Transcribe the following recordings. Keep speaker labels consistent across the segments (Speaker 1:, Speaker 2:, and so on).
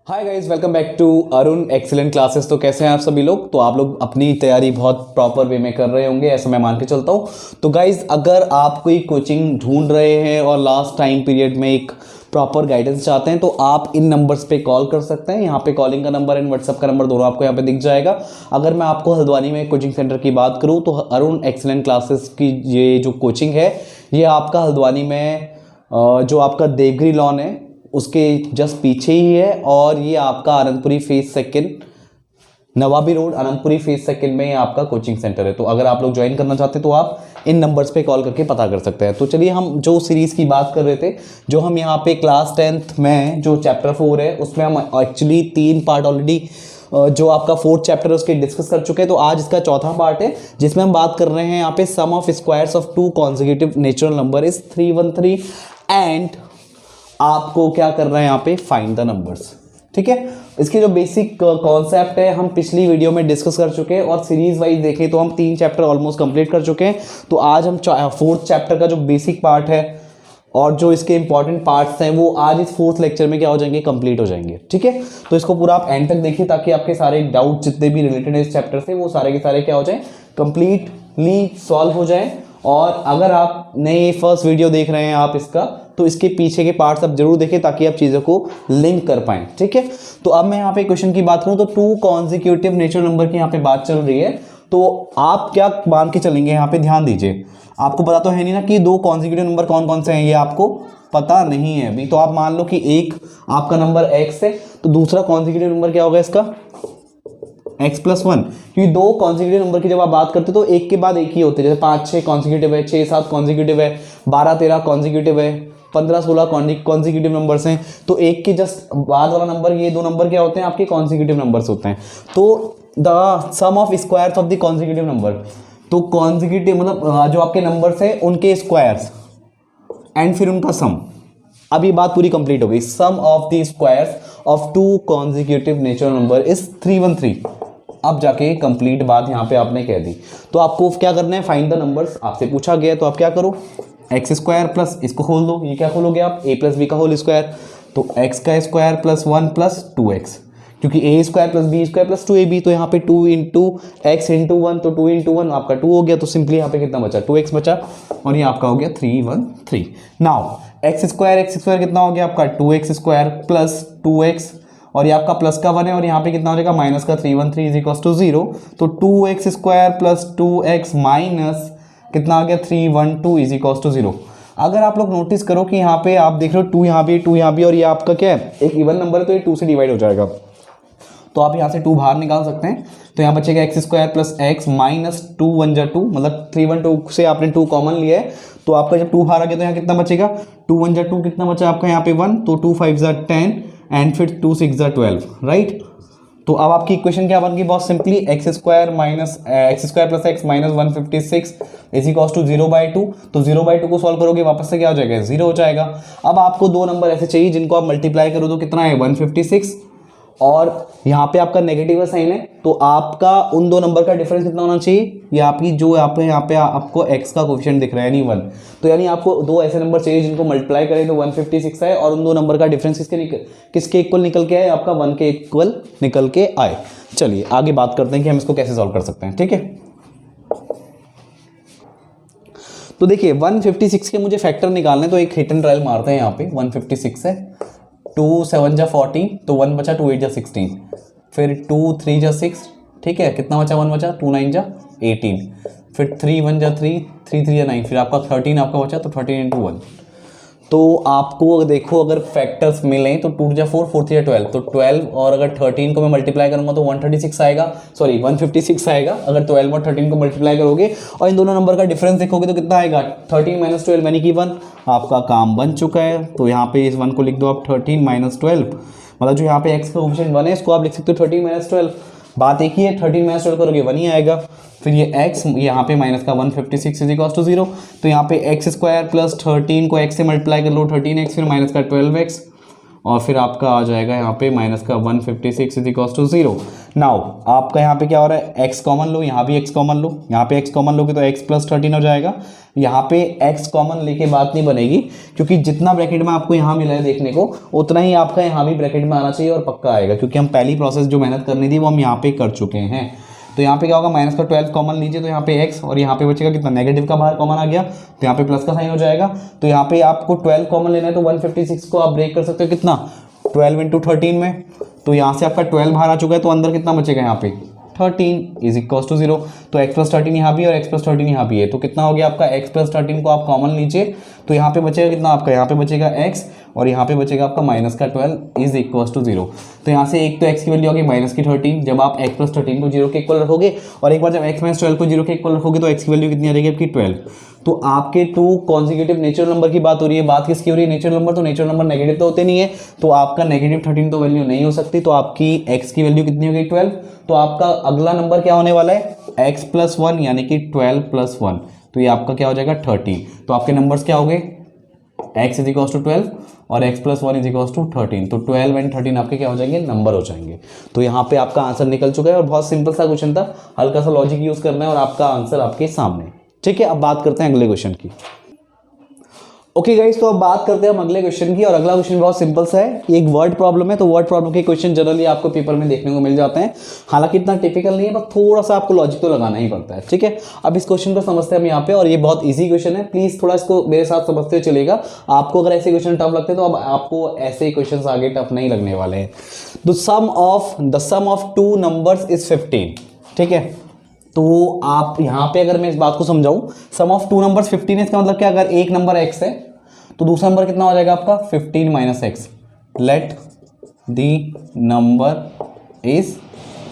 Speaker 1: Hi guys, welcome back to Arun excellent classes. तो कैसे हैं आप सभी लोग? तो आप लोग अपनी तैयारी बहुत प्रॉपर वे में कर रहे होंगे, ऐसा मैं मान के चलता हूं। तो गाइस, अगर आप कोई कोचिंग ढूंढ रहे हैं और लास्ट टाइम पीरियड में एक प्रॉपर गाइडेंस चाहते हैं तो आप इन नंबर्स पे कॉल कर सकते हैं। यहाँ पे कॉलिंग का नंबर एंड व्हाट्सअप का नंबर दोनों आपको यहाँ पे दिख जाएगा। अगर मैं आपको हल्द्वानी में कोचिंग सेंटर की बात करूँ तो अरुण एक्सीलेंट क्लासेस की ये जो कोचिंग है ये आपका हल्द्वानी में जो आपका देवगिरी लॉन है उसके जस्ट पीछे ही है, और ये आपका Anandpuri phase second, Nawabi road, Anandpuri phase second में आपका कोचिंग सेंटर है। तो अगर आप लोग ज्वाइन करना चाहते हैं तो आप इन नंबर्स पे कॉल करके पता कर सकते हैं। तो चलिए, हम जो सीरीज़ की बात कर रहे थे, जो हम यहाँ पे क्लास 10th में जो चैप्टर 4 है उसमें हम एक्चुअली 3 पार्ट ऑलरेडी जो आपका 4th चैप्टर है उसके डिस्कस कर चुके हैं। तो आज इसका चौथा पार्ट है जिसमें हम बात कर रहे हैं यहाँ पे sum of squares of 2 consecutive natural number is 313 and आपको क्या करना है यहाँ पे फाइंड द नंबर्स। ठीक है, इसके जो बेसिक कॉन्सेप्ट है हम पिछली वीडियो में डिस्कस कर चुके हैं, और सीरीज वाइज देखें तो हम 3 चैप्टर ऑलमोस्ट कंप्लीट कर चुके हैं। तो आज हम 4th चैप्टर का जो बेसिक पार्ट है और जो इसके इंपॉर्टेंट पार्ट्स हैं वो आज इस 4th लेक्चर में क्या हो जाएंगे, कंप्लीट हो जाएंगे। ठीक है, तो इसको पूरा आप एंड तक देखिए ताकि आपके सारे डाउट जितने भी रिलेटेड है इस चैप्टर से वो सारे के सारे क्या हो जाए, कंप्लीटली सॉल्व हो जाए। और अगर आप नए फर्स्ट वीडियो देख रहे हैं आप इसका, तो इसके पीछे के पार्ट्स आप जरूर देखें ताकि आप चीज़ों को लिंक कर पाएं। ठीक है, तो अब मैं यहाँ पे क्वेश्चन की बात करूँ तो 2 कॉन्जिक्यूटिव नेचुरल नंबर की यहाँ पे बात चल रही है। तो आप क्या मान के चलेंगे, यहाँ पे ध्यान दीजिए। आपको पता तो है नहीं ना कि 2 कॉन्जिक्यूटिव नंबर कौन कौन से हैं, ये आपको पता नहीं है अभी। तो आप मान लो कि एक आपका नंबर x है, तो दूसरा कॉन्जिक्यूटिव नंबर क्या होगा इसका, x+1। क्योंकि 2 कॉन्जिक्यूटिव नंबर की जब आप बात करते हो तो एक के बाद एक ही होते हैं। जैसे 5-6 कॉन्जिक्यूटिव है, 6-7 कॉन्जिक्यूटिव है, 12-13 कॉन्जिक्यूटिव है, 15-16 कॉन्जिक्यूटिव नंबर्स हैं। तो एक के जस्ट बाद वाला नंबर, ये 2 नंबर क्या होते हैं आपके कॉन्जिक्यूटिव नंबर्स होते हैं। तो the sum of squares of the consecutive number, तो कॉन्जिक्यूटिव मतलब जो आपके नंबर्स हैं उनके स्क्वायर्स एंड फिर उनका सम। अब ये बात पूरी कंप्लीट हो गई। Sum of the squares of 2 consecutive natural number is 313। अब जाके कंप्लीट बात यहाँ पे आपने कह दी। तो आपको क्या करना है, फाइंड द नंबर्स। आपसे पूछा गया तो आप क्या करो, एक्स स्क्वायर प्लस इसको खोल दो, ये क्या खोलोगे आप, ए प्लस बी का होल स्क्वायर। तो एक्स का स्क्वायर प्लस 1 प्लस 2x, क्योंकि a square plus b square plus 2ab। तो यहाँ पे 2 इंटू एक्स इंटू 1, तो 2 इंटू 1 आपका 2 हो गया। तो सिंपली यहाँ पे कितना बचा, 2x बचा, और ये आपका हो गया 313। नाउ एक्स स्क्वायर कितना हो गया आपका, 2x स्क्वायर प्लस 2x, और ये आपका प्लस का 1 है, और यहाँ पे कितना हो जाएगा माइनस का 313 इज इक्वल टू 0। तो 2x square plus 2x minus कितना आ गया 312 इज इक्वल टू 0। अगर आप लोग नोटिस करो कि यहाँ पे आप देख रहे हो 2 यहाँ भी 2 यहाँ भी, और ये आपका क्या है, एक इवन नंबर है तो ये 2 से डिवाइड हो जाएगा। तो आप यहाँ से 2 बाहर निकाल सकते हैं। तो यहाँ बचेगा x square plus x minus 2 1 जा 2, मतलब 312 से आपने 2 कॉमन लिया है। तो आपका जब 2 बाहर आ गया तो यहाँ कितना बचेगा, 2 1 जा 2 कितना बचा आपका यहाँ पे 1, तो 2 5 जा 10 एंड फिर 2 6 जा 12, राइट। तो अब आपकी इक्वेशन क्या बन गई, बहुत simply x square plus x minus 156 is equal to 0/2। तो 0/2 को सॉल्व करोगे वापस से क्या हो जाएगा, 0 हो जाएगा। अब आपको 2 नंबर ऐसे चाहिए जिनको आप मल्टीप्लाई करो तो कितना है 156, और यहाँ पे आपका नेगेटिव का साइन है, तो आपका उन 2 नंबर का डिफरेंस कितना होना चाहिए, ये आपकी जो यहाँ पे आपको x का कोफिशिएंट दिख रहा है यानी 1। तो यानी आपको 2 ऐसे नंबर चाहिए जिनको मल्टीप्लाई करें तो 156 आए, और उन 2 नंबर का डिफरेंस किसके इक्वल निकल के आए, आपका 1 के इक्वल निकल के आए। चलिए आगे बात करते हैं कि हम इसको कैसे सॉल्व कर सकते हैं। ठीक है, तो देखिए 156 के मुझे फैक्टर निकालने, तो एक हिट एंड ट्रायल मारते हैं। यहाँ पे 156 है, 2 7 जा 14, तो 1 बचा, 2 8 जा 16, फिर 2 3 जा 6, ठीक है, कितना बचा 1 बचा, 2 9 जा 18, फिर 3 1 जा 3, 3 3 जा 9, फिर आपका 13 आपका बचा, तो 13 इंटू 1। तो आपको देखो अगर फैक्टर्स मिलें तो 2 जा 4, 4 3 जा 12, तो 12 और अगर 13 को मैं मल्टीप्लाई करूंगा तो 136 आएगा, सॉरी 156 आएगा। अगर 12 और 13 को मल्टीप्लाई करोगे और इन दोनों नंबर का डिफरेंस देखोगे तो कितना आएगा, 13 माइनस 12 यानी कि 1। आपका काम बन चुका है। तो यहाँ पे इस 1 को लिख दो आप 13 माइनस 12, मतलब जो यहाँ पे x का कोफिशिएंट 1 है इसको आप लिख सकते हो 13 माइनस 12। बात एक ही है, 13 माइनस 12 करोगे 1 ही आएगा। फिर ये x यहाँ पे माइनस का 156 इज इक्वल टू 0। तो यहाँ पे एक्स स्क्वायर प्लस 13 को x से मल्टीप्लाई कर लो 13x, फिर माइनस का 12x और फिर आपका आ जाएगा यहाँ पे माइनस का 156 इज इक्वल्स टू 0। नाउ आपका यहाँ पे क्या हो रहा है, x कॉमन लो, यहाँ भी x कॉमन लो, यहाँ पे x कॉमन लोगे तो x प्लस 13 हो जाएगा। यहाँ पे x कॉमन लेके बात नहीं बनेगी, क्योंकि जितना ब्रैकेट में आपको यहाँ मिला है देखने को उतना ही आपका यहाँ भी ब्रैकेट में आना चाहिए और पक्का आएगा, क्योंकि हम पहली प्रोसेस जो मेहनत करनी थी वो हम यहाँ पे कर चुके हैं। तो यहाँ पे क्या होगा, माइनस का 12 कॉमन लीजिए तो यहाँ पे x और यहाँ पे बचेगा कितना, नेगेटिव का बाहर कॉमन आ गया तो यहाँ पे प्लस का साइन हो जाएगा। तो यहाँ पे आपको 12 कॉमन लेना है तो 156 को आप ब्रेक कर सकते हो कितना, 12 इंटू 13 में। तो यहाँ से आपका 12 बाहर आ चुका है तो अंदर कितना बचेगा यहाँ पे 13 इज इक्वल्स टू 0। तो x प्लस 13 यहाँ भी और x प्लस 13 यहाँ भी है, तो कितना हो गया आपका x प्लस 13 को आप कॉमन लीजिए तो यहाँ पे बचेगा कितना आपका, यहाँ पे बचेगा x और यहाँ पे बचेगा आपका माइनस का 12 इज इक्वल्स टू 0। तो यहाँ से एक तो x की वैल्यू होगी माइनस की 13, जब आप x प्लस 13 को 0 के इक्वल रखोगे और एक बार जब x माइनस 12 को 0 के इक्वल रखोगे तो x की वैल्यू कितनी आ जाएगी आपकी 12। तो आपके टू कॉन्जिक्यूटिव नेचुरल नंबर की बात हो रही है, बात किसकी हो रही है, नेचुरल नंबर। तो नेचुरल नंबर नेगेटिव तो होते नहीं है, तो आपका नेगेटिव 13 तो वैल्यू नहीं हो सकती, तो आपकी x की वैल्यू कितनी हो गई 12। तो आपका अगला नंबर क्या होने वाला है x प्लस 1 यानी कि 12 प्लस 1, तो ये आपका क्या हो जाएगा 13। तो आपके नंबर्स क्या हो गए, x इज इक्वल्स टू 12 और x plus 1 is equals to 13। तो 12 एंड 13 आपके क्या हो जाएंगे, नंबर हो जाएंगे। तो यहाँ पे आपका आंसर निकल चुका है और बहुत सिंपल सा क्वेश्चन था, हल्का सा लॉजिक यूज करना है और आपका आंसर आपके सामने। ठीक है, अब बात करते हैं अगले क्वेश्चन की। ओके गाइस, तो अब बात करते हैं हम अगले क्वेश्चन की और अगला क्वेश्चन बहुत सिंपल सा है, एक वर्ड प्रॉब्लम है। तो वर्ड प्रॉब्लम के क्वेश्चन जनरली आपको पेपर में देखने को मिल जाते हैं, हालांकि इतना टिपिकल नहीं है, बस थोड़ा सा आपको लॉजिक तो लगाना ही पड़ता है। ठीक है, अब इस क्वेश्चन को समझते हैं हम यहाँ पे, और ये बहुत ईजी क्वेश्चन है, प्लीज थोड़ा इसको मेरे साथ समझते हुए चलेगा। आपको अगर ऐसे क्वेश्चन टफ लगते हैं तो अब आपको ऐसे क्वेश्चन आगे टफ नहीं लगने वाले हैं। The sum of two numbers is 15। ठीक है, तो आप यहाँ पे अगर मैं इस बात को समझाऊं, सम ऑफ टू नंबर्स 15 है, इसका मतलब क्या, अगर एक नंबर x है तो दूसरा नंबर कितना हो जाएगा आपका 15 minus x. Let the number is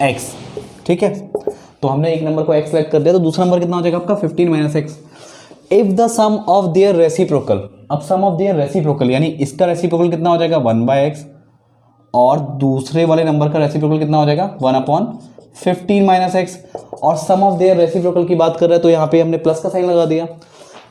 Speaker 1: x। ठीक है, तो हमने एक नंबर को x सेलेक्ट कर दिया, तो दूसरा नंबर कितना हो जाएगा आपका 15 minus x. If the sum of their reciprocal, अब सम ऑफ देयर रेसिप्रोकल यानी इसका रेसिप्रोकल कितना हो जाएगा 1/x और दूसरे वाले नंबर का रेसिप्रोकल कितना हो जाएगा 1/15 माइनस एक्स, और सम ऑफ देयर रेसिप्रोकल की बात कर रहे हैं तो यहाँ पे हमने प्लस का साइन लगा दिया,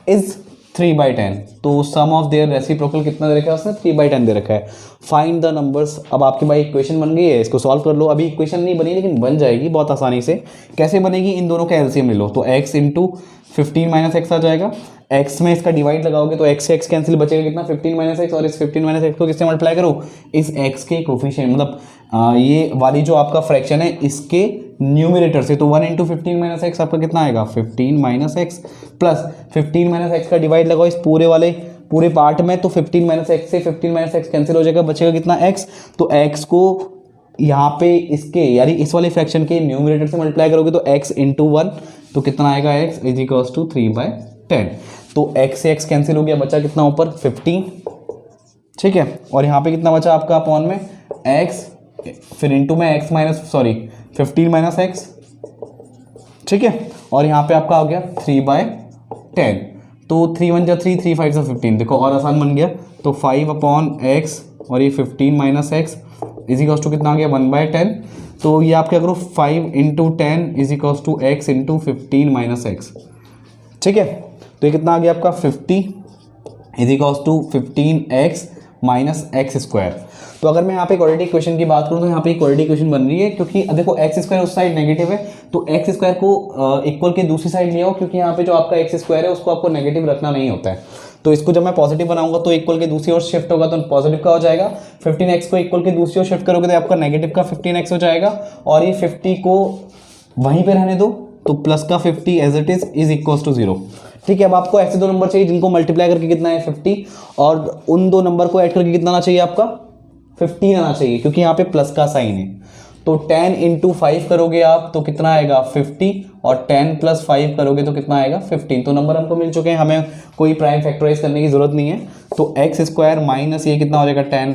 Speaker 1: इज 3/10। तो सम ऑफ देयर रेसिप्रोकल कितना दे रखा है उसने 3/10 दे रखा है। Find the numbers. अब आपके भाई इक्वेशन बन गई है, इसको सॉल्व कर लो। अभी इक्वेशन नहीं बनी लेकिन बन जाएगी बहुत आसानी से। कैसे बनेगी, इन दोनों का एलसीएम ले लो, तो x इंटू 15 माइनस एक्स आ जाएगा, x में इसका डिवाइड लगाओगे तो x से x कैंसिल, बचेगा कितना 15 माइनस एक्स, और इस 15 माइनस एक्स को किससे मल्टीप्लाई करो, इस x के कोफिशिएंट, मतलब ये वाली जो आपका फ्रैक्शन है इसके न्यूमरेटर से। तो 1 इंटू 15 माइनस एक्स आपका कितना आएगा 15 minus x, plus 15 minus x का डिवाइड लगाओ इस पूरे पार्ट में, तो 15 माइनस एक्स से 15 माइनस एक्स कैंसिल हो जाएगा, बचेगा कितना x। तो x को यहाँ पे इसके यानी इस वाले फ्रैक्शन के न्यूमरेटर से मल्टीप्लाई करोगे तो x इंटू 1, तो कितना आएगा x इज इक्वल्स टू 3/10। तो x से x कैंसिल हो गया, बचा कितना ऊपर 15। ठीक है, और यहाँ पे कितना बचा आपका अपॉन में x, फिर इंटू में x माइनस 15 माइनस एक्स। ठीक है, और यहाँ पे आपका आ गया 3/10। तो 3 1 जा 3, 3 5 जा 15, देखो और आसान बन गया। तो 5/x और ये 15 minus x is equals to कितना आ गया 1/10। तो ये आप क्या करो 5 into 10 is equals to x into 15 minus x. ठीक है, तो ये कितना आ गया आपका 50 is equals to 15x minus x square. तो अगर मैं यहाँ पे क्वाड्रेटिक इक्वेशन की बात करूँ तो यहाँ पे क्वाड्रेटिक इक्वेशन बन रही है, क्योंकि देखो एक्स स्क्वायर उस साइड नेगेटिव है, तो एक्स स्क्वायर को इक्वल के दूसरी साइड ले आओ, क्योंकि यहाँ पे जो आपका एक्स स्क्वायर है उसको आपको नेगेटिव रखना नहीं होता है। तो इसको जब मैं पॉजिटिव बनाऊंगा तो इक्वल के दूसरी ओर शिफ्ट होगा तो पॉजिटिव का हो जाएगा। 15x को इक्वल के दूसरी ओर शिफ्ट करोगे तो आपका नेगेटिव का 15x हो जाएगा, और ये 50 को वहीं पे रहने दो, तो प्लस का 50 as it is equals to 0। ठीक है, अब आपको ऐसे दो नंबर चाहिए जिनको मल्टीप्लाई करके कितना है 50, और उन दो नंबर को ऐड करके कितना आना चाहिए आपका 15 आना चाहिए, क्योंकि यहाँ पे प्लस का साइन है। तो 10 इंटू 5 करोगे आप तो कितना आएगा 50, और 10 प्लस 5 करोगे तो कितना आएगा 15। तो नंबर हमको मिल चुके हैं, हमें कोई प्राइम फैक्टराइज करने की जरूरत नहीं है। तो एक्स स्क्वायर माइनस ये कितना हो जाएगा 10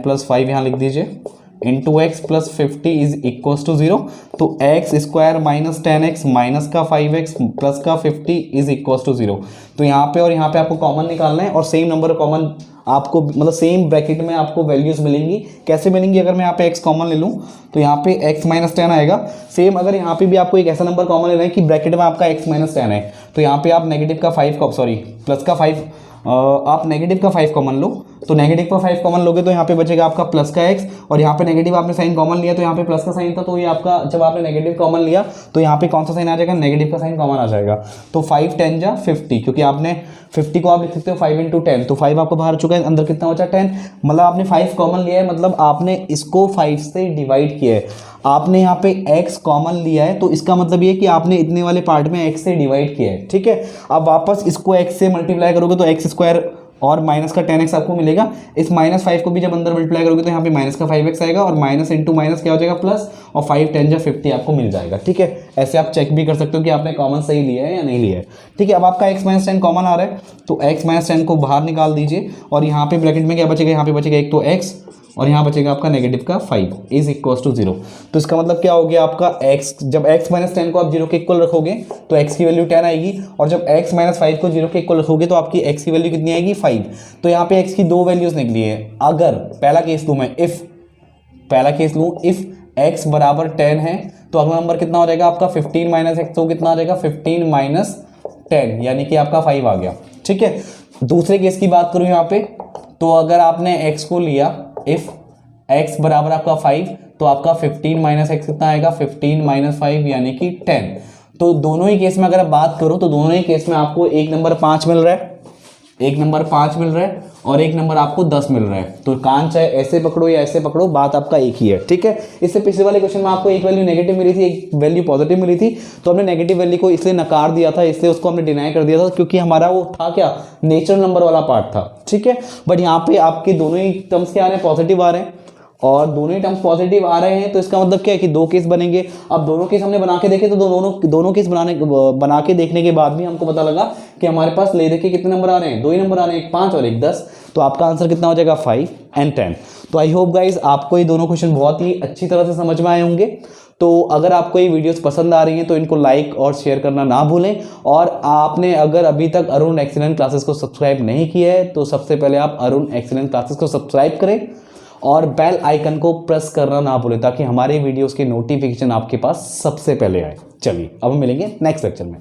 Speaker 1: प्लस 5 यहाँ लिख दीजिए, into x plus 50 is equals to 0। तो x square minus 10x minus का 5x प्लस का 50 इज इक्वल्स टू 0। तो यहाँ पे और यहाँ पे आपको कॉमन निकालना है, और सेम नंबर कॉमन आपको मतलब सेम ब्रैकेट में आपको वैल्यूज मिलेंगी। कैसे मिलेंगी, अगर मैं यहाँ पे x कॉमन ले लूँ तो यहाँ पे x माइनस 10 आएगा। सेम अगर यहाँ पे भी आपको एक ऐसा नंबर कॉमन लेना है कि ब्रैकेट में आपका x माइनस 10 है, तो यहाँ पे आप नेगेटिव का 5 प्लस का 5 आप नेगेटिव का 5 कॉमन लो, तो नेगेटिव का 5 कॉमन लोगे तो यहाँ पे बचेगा आपका प्लस का x, और यहाँ पे नेगेटिव आपने साइन कॉमन लिया तो यहाँ पे प्लस का साइन था, तो ये आपका जब आपने नेगेटिव कॉमन लिया तो यहाँ पे कौन सा साइन आ जाएगा, नेगेटिव का साइन कॉमन आ जाएगा। तो 5 10 जा 50, क्योंकि आपने 50 को आप लिख सकते हो 5 × 10, तो 5 आपको बाहर चुका है, अंदर कितना बचा 10, मतलब आपने 5 कॉमन लिया है, मतलब आपने इसको 5 से डिवाइड किया है। आपने यहाँ पे x कॉमन लिया है तो इसका मतलब ये कि आपने इतने वाले पार्ट में x से डिवाइड किया है, ठीक है। अब वापस इसको x से मल्टीप्लाई करोगे तो x स्क्वायर और माइनस का 10x आपको मिलेगा। इस -5 को भी जब अंदर मल्टीप्लाई करोगे तो यहाँ पे माइनस का 5x आएगा, और माइनस इंटू माइनस क्या हो जाएगा प्लस, और 5 10 जा 50 आपको मिल जाएगा, ठीक है। ऐसे आप चेक भी कर सकते हो कि आपने कॉमन सही लिया है या नहीं लिया है, ठीक है। अब आपका x - 10 कॉमन आ रहा है तो x - 10 को बाहर निकाल दीजिए, और यहाँ पे ब्रैकेट में क्या बचेगा, यहाँ पे बचेगा एक तो x, और यहाँ बचेगा आपका नेगेटिव का 5 इज इक्वल टू 0। तो इसका मतलब क्या हो गया आपका x, जब x - 10 को आप 0 के इक्वल रखोगे तो x की वैल्यू 10 आएगी, और जब x - 5 को 0 के इक्वल रखोगे तो आपकी x की वैल्यू कितनी आएगी 5। तो यहाँ पे x की दो वैल्यूज निकली है। अगर पहला केस लूँ मैं, इफ x बराबर 10 है तो अगला नंबर कितना हो जाएगा आपका 15 - x, तो कितना आ जाएगा 15 - 10, यानी कि आपका 5 आ गया, ठीक है। दूसरे केस की बात करूँ यहाँ पे, तो अगर आपने x को लिया, इफ x बराबर आपका 5, तो आपका 15 - x कितना आएगा 15 - 5 यानी कि 10। तो दोनों ही केस में अगर आप बात करो तो दोनों ही केस में आपको एक नंबर 5 मिल रहा है, और एक नंबर आपको 10 मिल रहा है। तो कान चाहे ऐसे पकड़ो या ऐसे पकड़ो, बात आपका एक ही है, ठीक है। इससे पिछले वाले क्वेश्चन में आपको एक वैल्यू नेगेटिव मिली थी, एक वैल्यू पॉजिटिव मिली थी, तो हमने नेगेटिव वैल्यू को इसलिए नकार दिया था, इसलिए उसको हमने डिनाई कर दिया था, क्योंकि हमारा वो था क्या, नेचुरल नंबर वाला पार्ट था, ठीक है। बट यहाँ पे आपके दोनों ही टर्म्स क्या आ रहे हैं, पॉजिटिव आ रहे हैं, और दोनों ही टर्म्स पॉजिटिव आ रहे हैं, तो इसका मतलब क्या है कि दो केस बनेंगे। अब दोनों केस हमने बना के देखे तो दोनों केस बना के देखने के बाद भी हमको पता लगा कि हमारे पास ले देखिए कितने नंबर आ रहे हैं, दो ही नंबर आ रहे हैं, एक 5 और एक 10। तो आपका आंसर कितना हो जाएगा 5 और 10। तो आई होप गाइज आपको ये दोनों क्वेश्चन बहुत ही अच्छी तरह से समझ में आए होंगे। तो अगर आपको ये वीडियोस पसंद आ रही हैं तो इनको लाइक और शेयर करना ना भूलें, और आपने अगर अभी तक अरुण एक्सीलेंट क्लासेस को सब्सक्राइब नहीं किया है तो सबसे पहले आप अरुण एक्सीलेंट क्लासेस को सब्सक्राइब करें और बेल आइकन को प्रेस करना ना भूलें, ताकि हमारे वीडियोस के नोटिफिकेशन आपके पास सबसे पहले आए। चलिए अब हम मिलेंगे नेक्स्ट लेक्चर में।